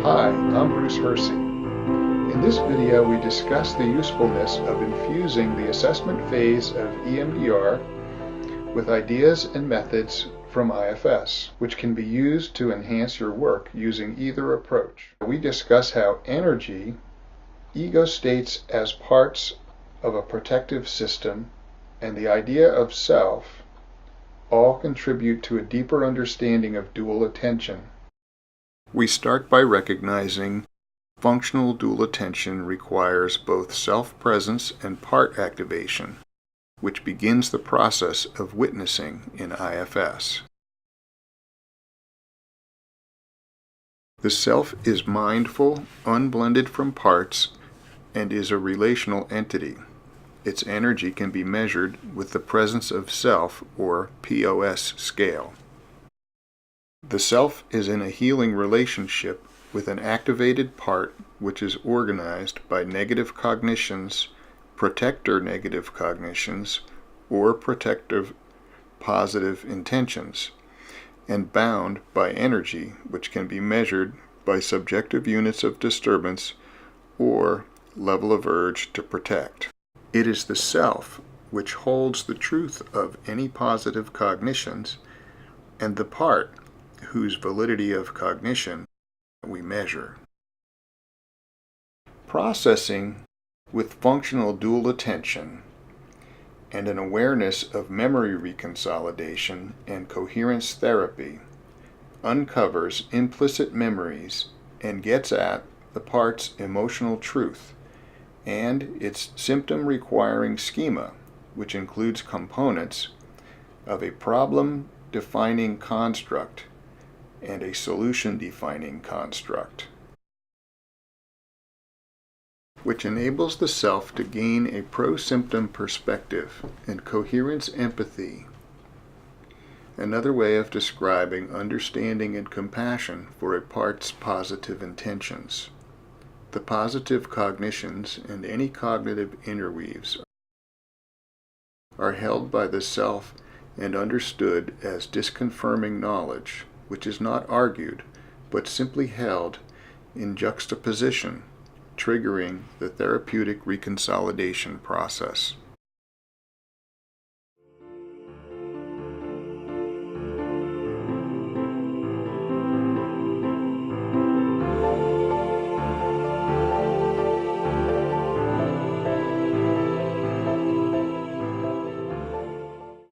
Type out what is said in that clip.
Hi, I'm Bruce Hersey. In this video we discuss the usefulness of infusing the assessment phase of EMDR with ideas and methods from IFS, which can be used to enhance your work using either approach. We discuss how energy, ego states as parts of a protective system, and the idea of self all contribute to a deeper understanding of dual attention. We start by recognizing functional dual attention requires both self-presence and part activation, which begins the process of witnessing in IFS. The self is mindful, unblended from parts, and is a relational entity. Its energy can be measured with the presence of self, or POS scale. The self is in a healing relationship with an activated part which is organized by negative cognitions, protector negative cognitions, or protective positive intentions, and bound by energy which can be measured by subjective units of disturbance or level of urge to protect. It is the self which holds the truth of any positive cognitions, and the part whose validity of cognition we measure. Processing with functional dual attention and an awareness of memory reconsolidation and coherence therapy uncovers implicit memories and gets at the part's emotional truth and its symptom-requiring schema, which includes components of a problem-defining construct and a solution-defining construct, which enables the self to gain a pro-symptom perspective and coherence empathy, another way of describing understanding and compassion for a part's positive intentions. The positive cognitions and any cognitive interweaves are held by the self and understood as disconfirming knowledge, which is not argued, but simply held in juxtaposition, triggering the therapeutic reconsolidation process.